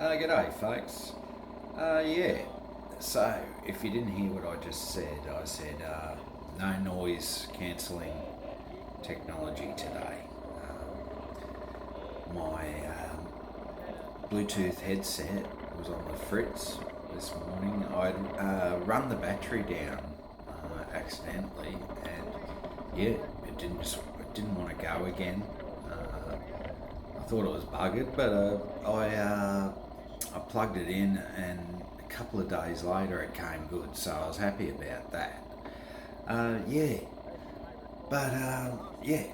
G'day, folks. Yeah, so if you didn't hear what I just said, I said no noise cancelling technology today. My Bluetooth headset was on the fritz this morning. I'd run the battery down accidentally, and yeah, it didn't want to go again. I thought it was buggered, but I plugged it in, and a couple of days later it came good, so I was happy about that. Yeah, but yeah,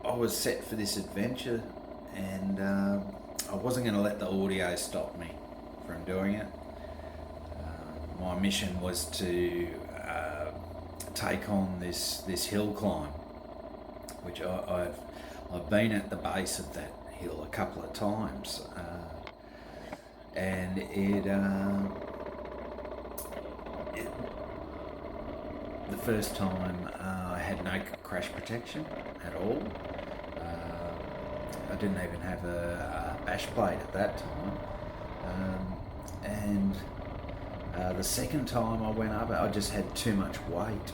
I was set for this adventure, and I wasn't going to let the audio stop me from doing it. My mission was to take on this hill climb, which I've been at the base of that hill a couple of times, and the first time I had no crash protection at all. I didn't even have a bash plate at that time, and the second time I went up, I just had too much weight.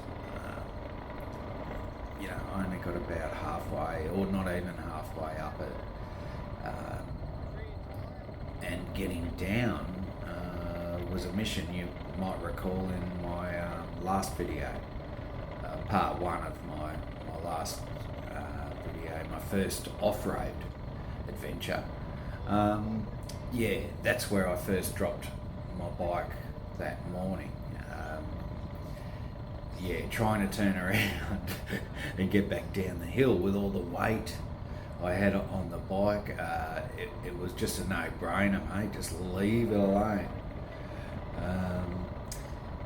I only got about halfway, or not even halfway up it, and getting down was a mission. You might recall in my last video, part one of my last video, my first off-road adventure. Yeah, that's where I first dropped my bike that morning. Yeah, trying to turn around and get back down the hill with all the weight I had on the bike, it was just a no-brainer, mate. Just leave it alone.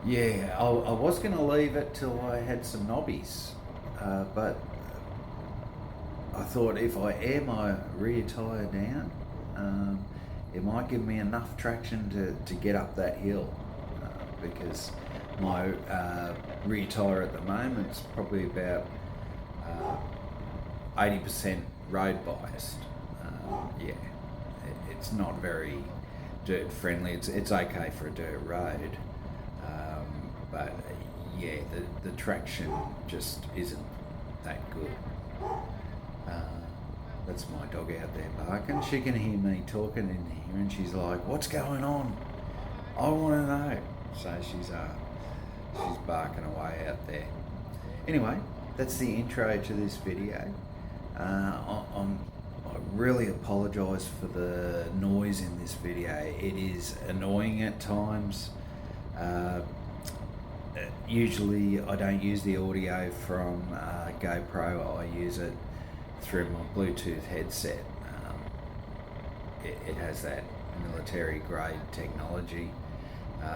Yeah, I was going to leave it till I had some knobbies, but I thought if I air my rear tyre down, it might give me enough traction to get up that hill, because my rear tyre at the moment is probably about 80% road biased. Yeah, it's not very dirt friendly. It's okay for a dirt road, but yeah, the traction just isn't that good. That's my dog out there barking. She can hear me talking in here, and she's like, "What's going on? I want to know." So she's barking away out there. Anyway, that's the intro to this video. I really apologise for the noise in this video. It is annoying at times. Usually I don't use the audio from GoPro. I use it through my Bluetooth headset. It has that military grade technology.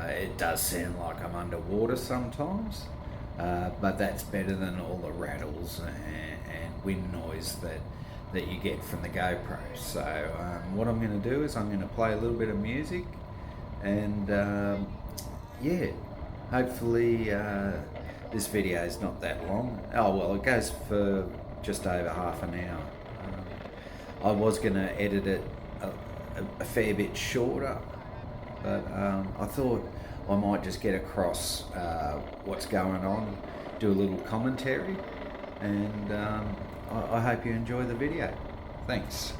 It does sound like I'm underwater sometimes, but that's better than all the rattles and wind noise that you get from the GoPro. So what I'm going to do is I'm going to play a little bit of music, and yeah, hopefully this video is not that long. Oh well, it goes for just over half an hour. I was going to edit it a fair bit shorter, but I thought I might just get across what's going on, do a little commentary, and I hope you enjoy the video. Thanks.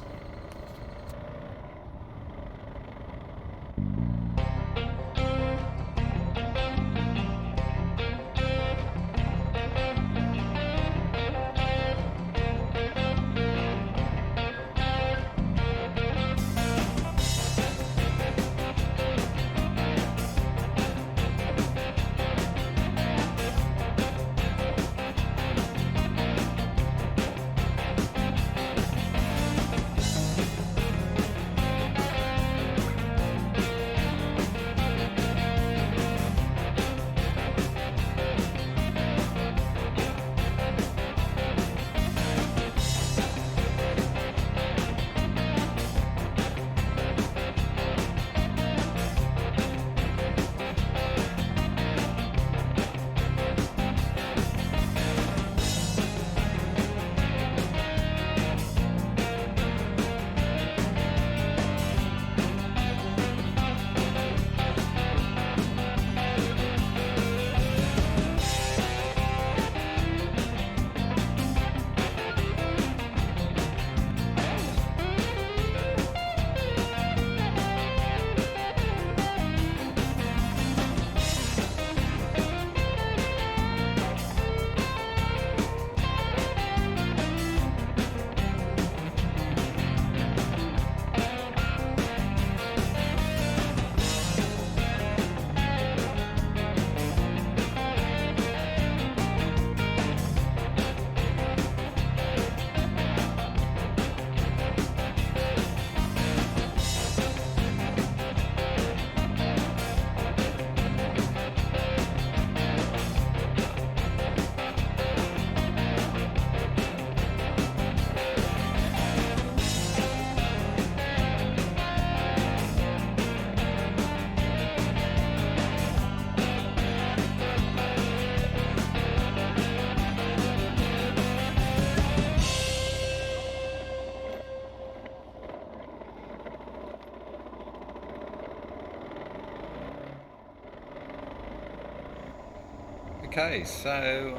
Okay, so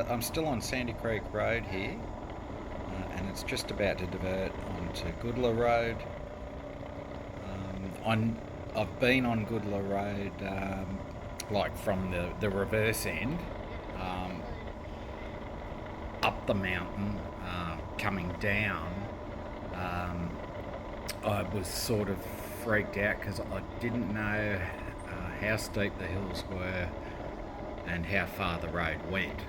I'm still on Sandy Creek Road here, and it's just about to divert onto Goodla Road. I've been on Goodla Road, like from the reverse end, um, up the mountain, coming down. Um, I was sort of freaked out because I didn't know how steep the hills were and how far the road went.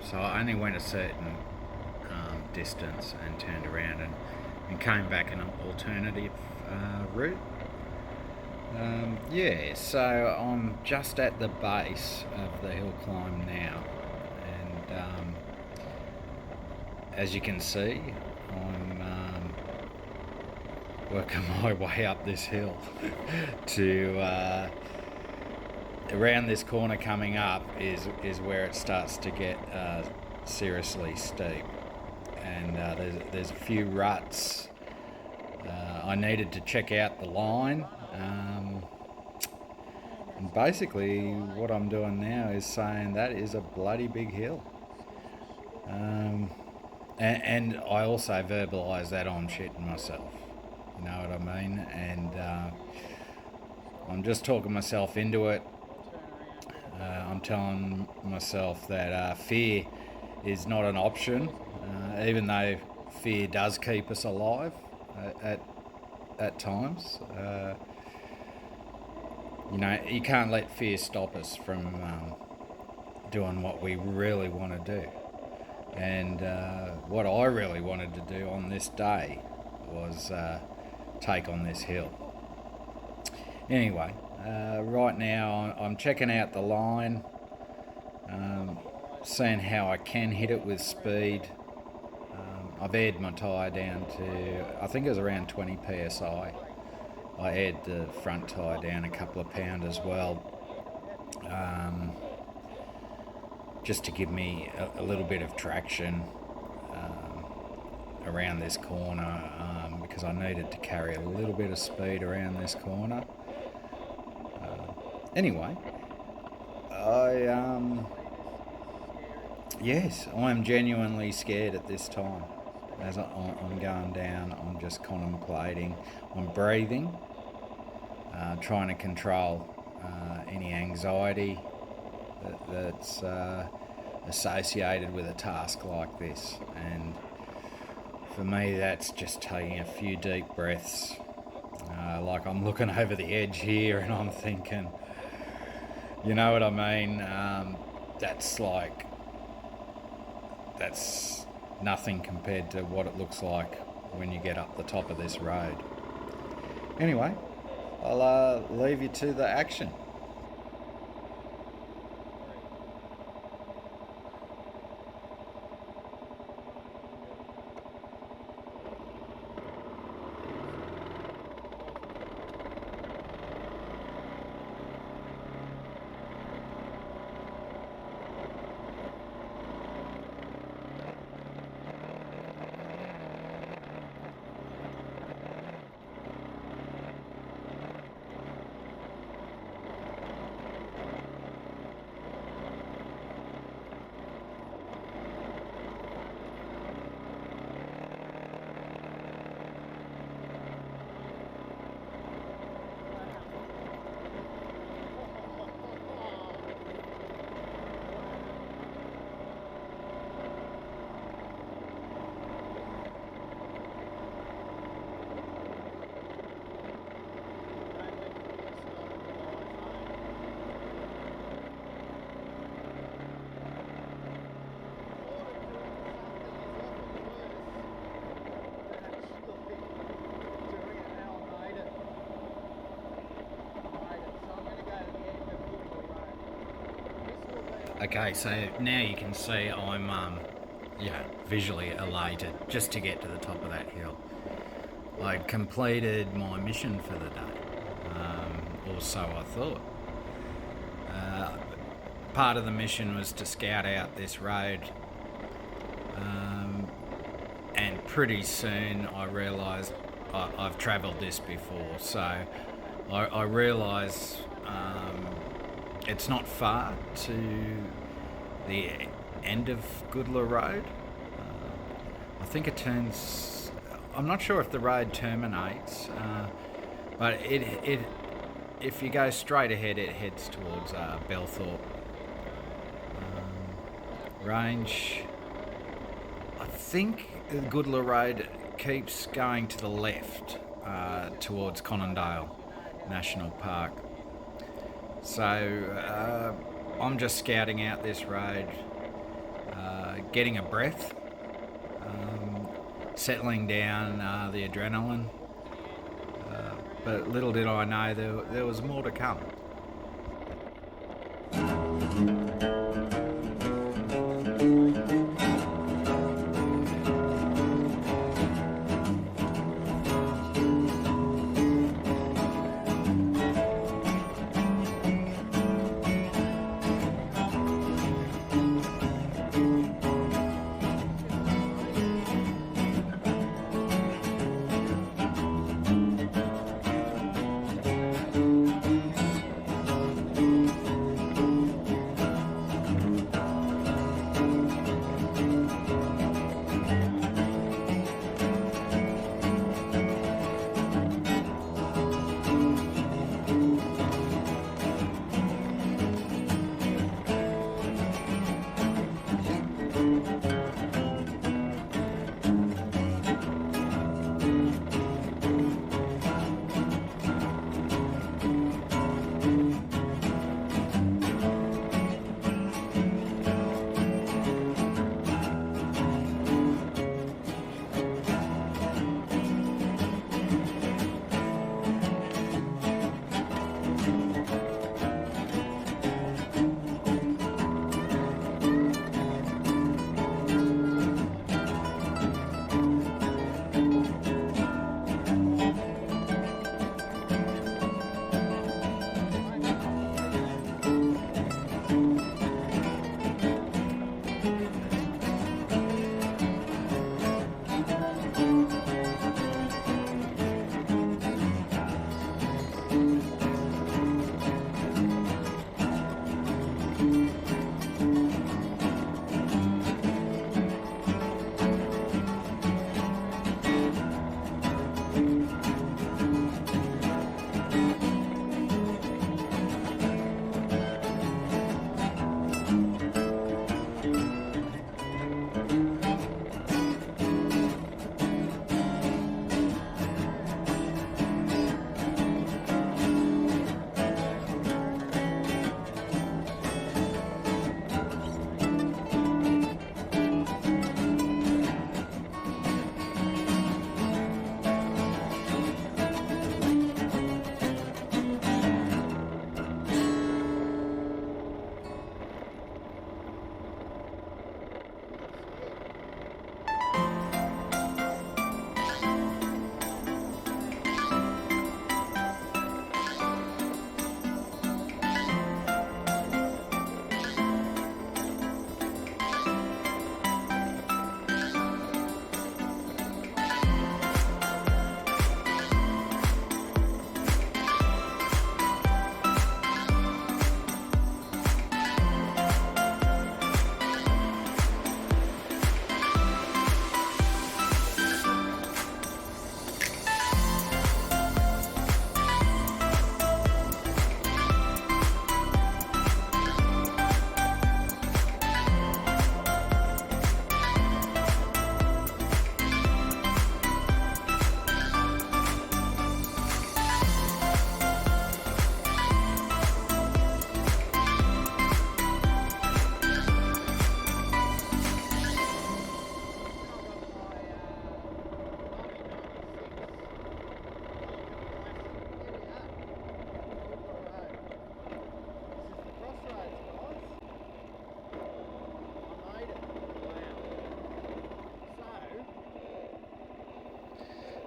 So I only went a certain distance and turned around and came back an alternative route. So I'm just at the base of the hill climb now, and as you can see, I'm working my way up this hill to around this corner coming up is where it starts to get seriously steep, and there's a few ruts. I needed to check out the line, and basically what I'm doing now is saying that is a bloody big hill. And I also verbalise that I'm shitting myself. You know what I mean? And I'm just talking myself into it. I'm telling myself that fear is not an option, even though fear does keep us alive at times. You can't let fear stop us from doing what we really want to do. And what I really wanted to do on this day was take on this hill. Anyway, right now I'm checking out the line, seeing how I can hit it with speed. I've aired my tyre down to, I think it was around 20 psi. I aired the front tyre down a couple of pound as well, just to give me a little bit of traction around this corner, because I needed to carry a little bit of speed around this corner. Anyway, yes, I am genuinely scared at this time. As I'm going down, I'm just contemplating. I'm breathing, trying to control any anxiety that's associated with a task like this. And for me, that's just taking a few deep breaths. Like I'm looking over the edge here and I'm thinking, you know what I mean? That's nothing compared to what it looks like when you get up the top of this road. Anyway, I'll leave you to the action. Okay, so now you can see I'm visually elated just to get to the top of that hill. I'd completed my mission for the day, or so I thought. Part of the mission was to scout out this road, and pretty soon I realised I've travelled this before, so I realise it's not far to the end of Goodla Road. I think it turns. I'm not sure if the road terminates, but it if you go straight ahead, it heads towards Belthorpe Range. I think the Goodla Road keeps going to the left towards Conondale National Park. So I'm just scouting out this road, getting a breath, settling down the adrenaline. But little did I know there was more to come.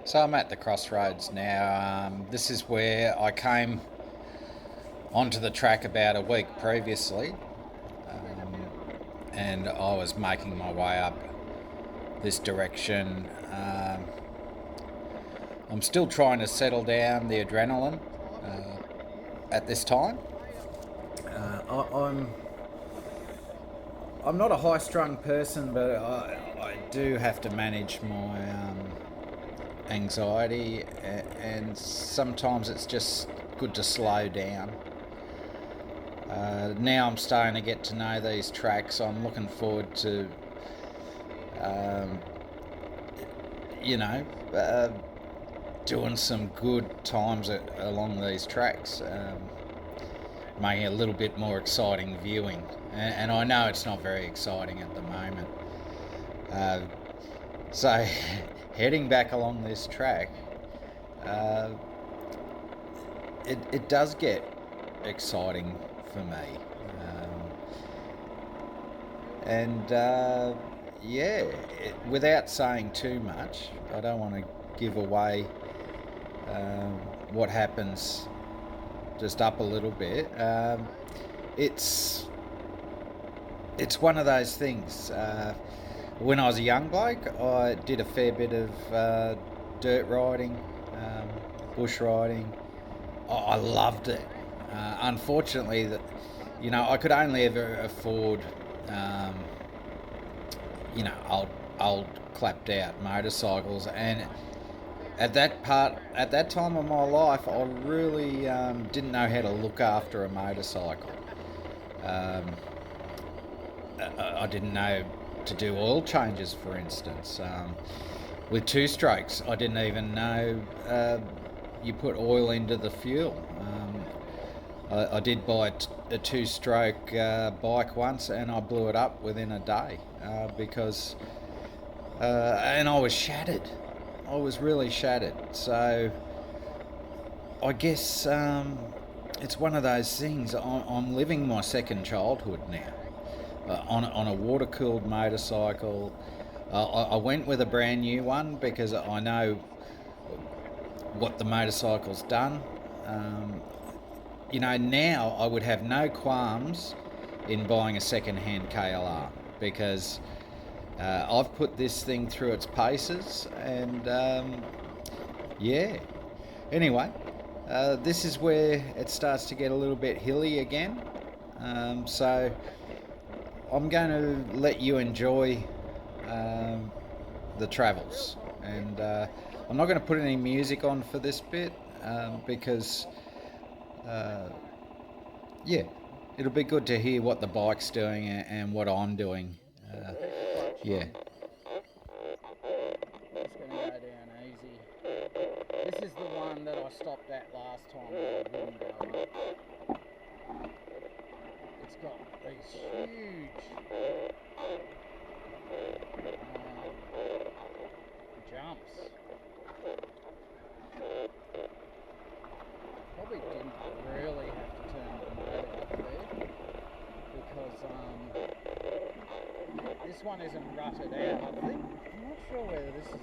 So I'm at the crossroads now. This is where I came onto the track about a week previously, and I was making my way up this direction. I'm still trying to settle down the adrenaline at this time. I'm not a high-strung person, but I do have to manage my anxiety, and sometimes it's just good to slow down. Now I'm starting to get to know these tracks. I'm looking forward to, um, you know, doing some good times along these tracks, making it a little bit more exciting viewing. And I know it's not very exciting at the moment. So, heading back along this track, uh, it does get exciting for me. And yeah, without saying too much, I don't want to give away what happens just up a little bit. It's one of those things. When I was a young bloke, I did a fair bit of dirt riding, bush riding. I loved it. Unfortunately, I could only ever afford, old clapped out motorcycles, and at that time of my life, I really didn't know how to look after a motorcycle. I didn't know to do oil changes, for instance. With two strokes, I didn't even know you put oil into the fuel. I did buy a two-stroke bike once, and I blew it up within a day because, and I was shattered. I was really shattered. So I guess it's one of those things. I'm living my second childhood now. On a water-cooled motorcycle. I went with a brand new one because I know what the motorcycle's done. Now I would have no qualms in buying a second-hand KLR because I've put this thing through its paces, and yeah. Anyway, this is where it starts to get a little bit hilly again. So I'm going to let you enjoy the travels, and I'm not going to put any music on for this bit because yeah, it'll be good to hear what the bike's doing and what I'm doing. Yeah. Just going to go down easy. This is the one that I stopped at last time and I wouldn't go up. It's got these huge jumps. Probably didn't really have to turn the motor up there because this one isn't rutted out, I think. I'm not sure whether this is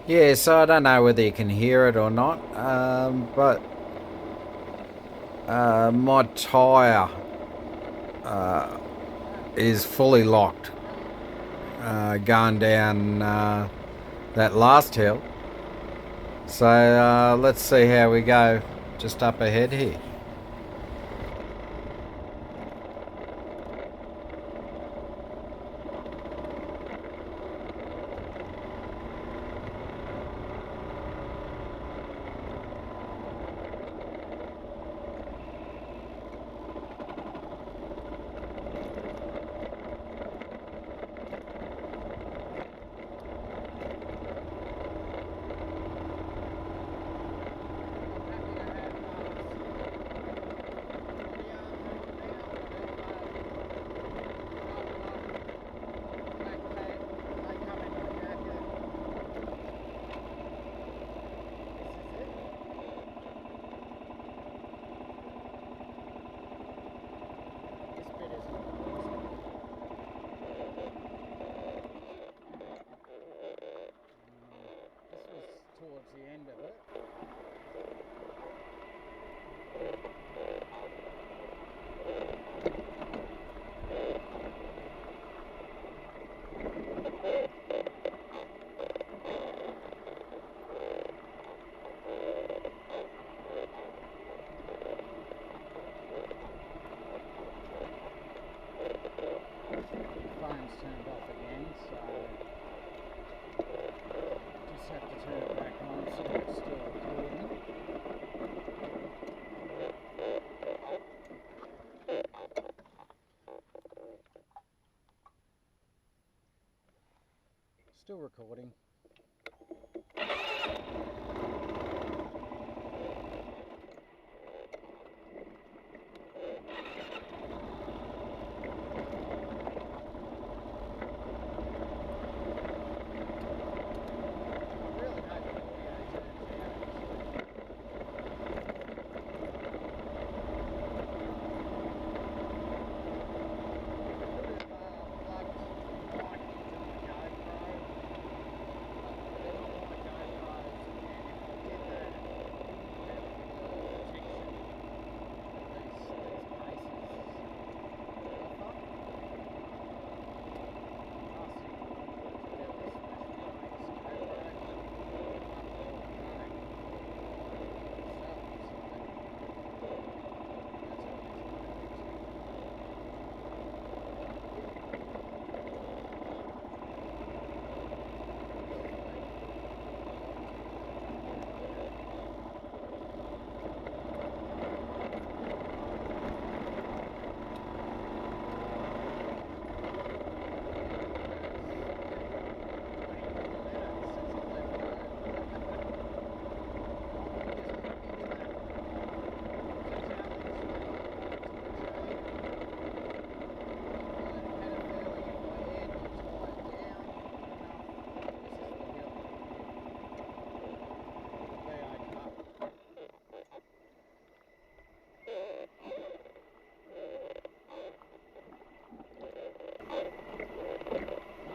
Yeah, so I don't know whether you can hear it or not, but my tyre is fully locked going down that last hill. So let's see how we go just up ahead here. recording.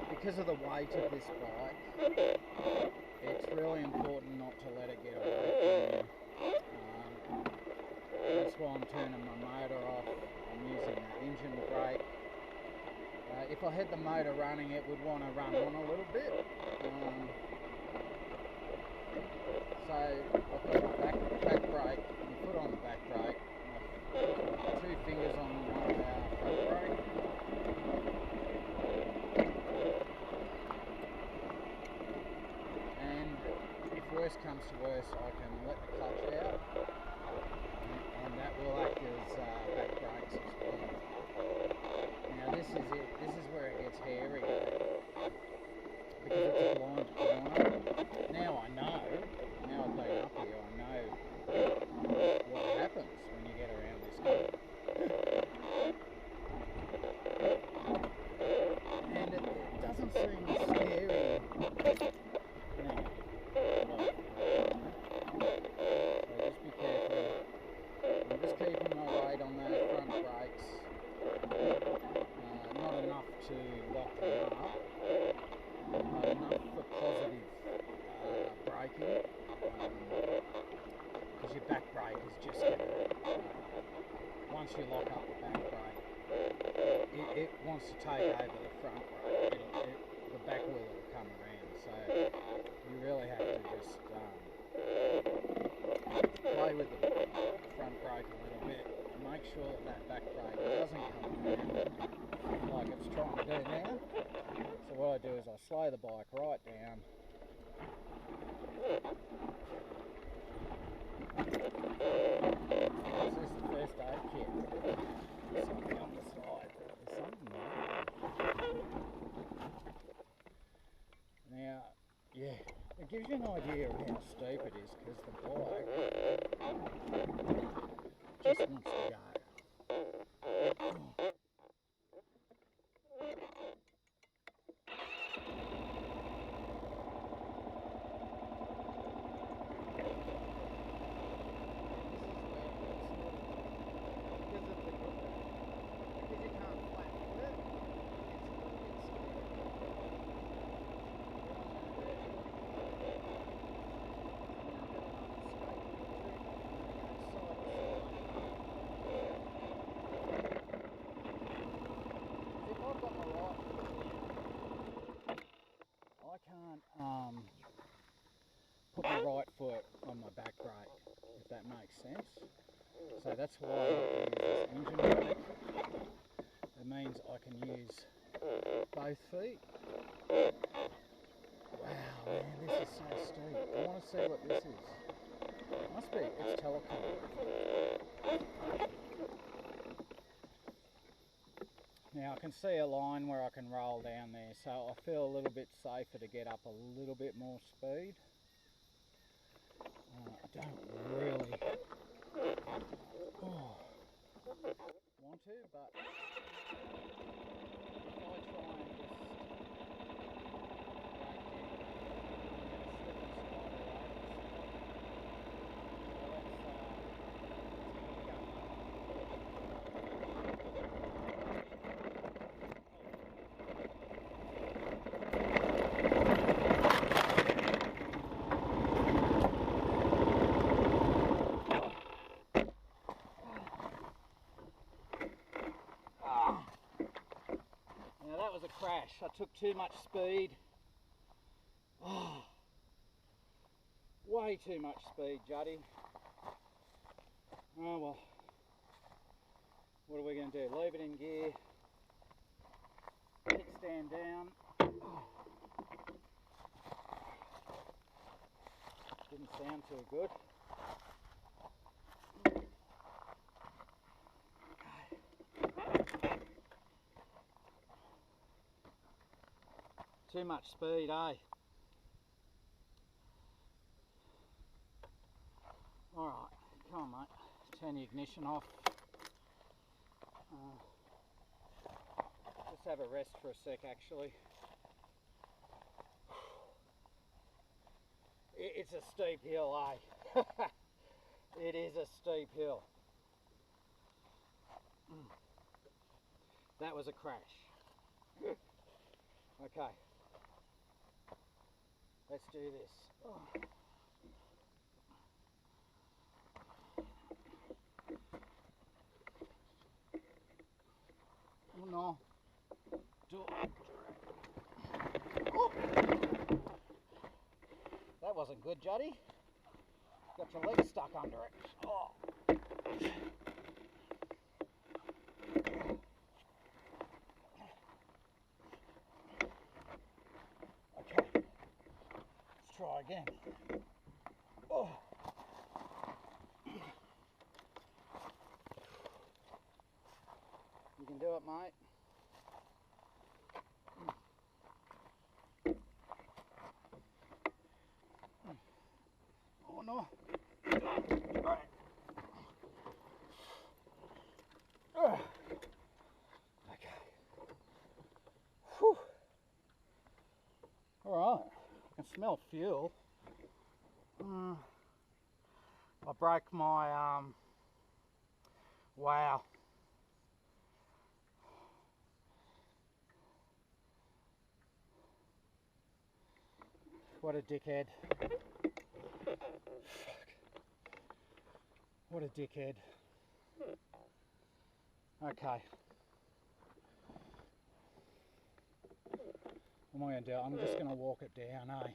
Because of the weight of this bike, it's really important not to let it get away from you. That's why I'm turning my motor off. I'm using the engine brake. If I had the motor running, it would want to run on a little bit. So I've got my back brake, my foot on the back brake, my 2 fingers on my front brake. If worst comes to worst, I can let the clutch out, and that will act as back brakes as well. Now this is it. This is where it gets hairy, because it's a blind corner. Now I know. Now I've been up here, I know what happens when you get around this corner. And it doesn't seem scary now. So just be careful. I'm just keeping my weight on those front brakes, not enough to lock them up, but enough for positive braking, because your back brake is just going to, once you lock up the back brake, it wants to take over the front brake. The back wheel will come around, so you really have to just play with the front brake a little bit and make sure that back brake doesn't come around like it's trying to do now. So what I do is I slow the bike right down. This is the first aid kit. There's something on the side. There's something there. Now, yeah, it gives you an idea of how steep it is, because the bike just wants to go. I can't put my right foot on my back brake, if that makes sense. So that's why I use this engine brake. It means I can use both feet. Wow, man, this is so steep. I want to see what this is. It must be, it's telecom. Now Now I can see a line where I can roll down there, so I feel a little bit safer to get up a little bit more speed. I don't really want to, but if I try and just Now that was a crash. I took too much speed. Oh, way too much speed, Juddy. Oh well. What are we going to do? Leave it in gear. Kickstand down. Didn't sound too good. Too much speed, eh? Alright, come on mate. Turn the ignition off. Just have a rest for a sec actually. It's a steep hill, eh? It is a steep hill. That was a crash. Okay. Let's do this. Oh no. Oh. That wasn't good, Juddy. Got your leg stuck under it. Oh. Okay. Let's try again. Oh. You can do it, mate. Oh no. Okay. Whew. Alright. I can smell fuel. I broke my wow. What a dickhead. Fuck. What a dickhead. Okay. What am I going to do? I'm just going to walk it down, eh?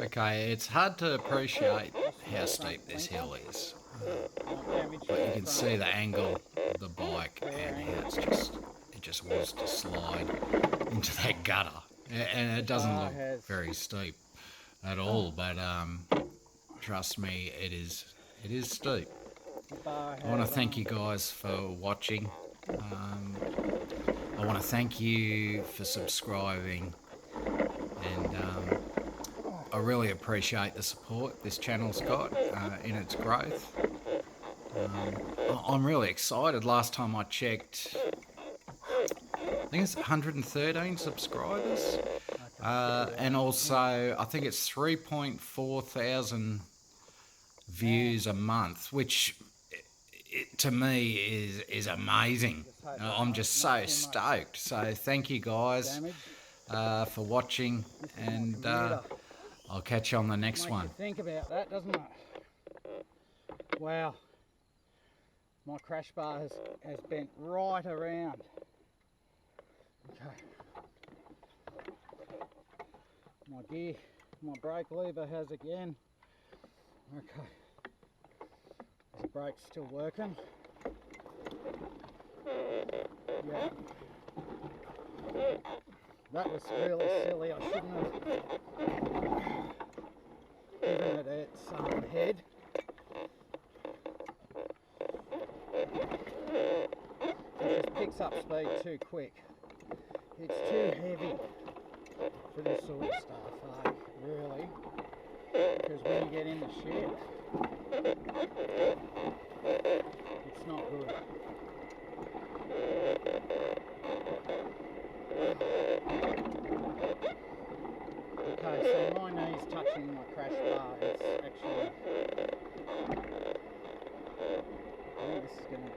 Okay, it's hard to appreciate how steep this hill is. But you can see the angle of the bike and how it just wants to slide into that gutter. And it doesn't look very steep at all, but trust me, it is steep. I want to thank you guys for watching. I want to thank you for subscribing, and I really appreciate the support this channel's got in its growth. I'm really excited. Last time I checked, I think it's 113 subscribers, and also I think it's 3.4 thousand views a month, which to me is amazing. I'm just so stoked. So thank you guys for watching, and I'll catch you on the next one. Think about that, doesn't it? Wow. My crash bar has bent right around. Okay. My brake lever has again. Okay. This brake's still working. Yeah. That was really silly. I shouldn't have given it its head. It just picks up speed too quick. It's too heavy for this sort of stuff, really. Because when you get in the shed, it's not good. Okay, so my knee's touching my crash bar. It's actually, I think this is going to be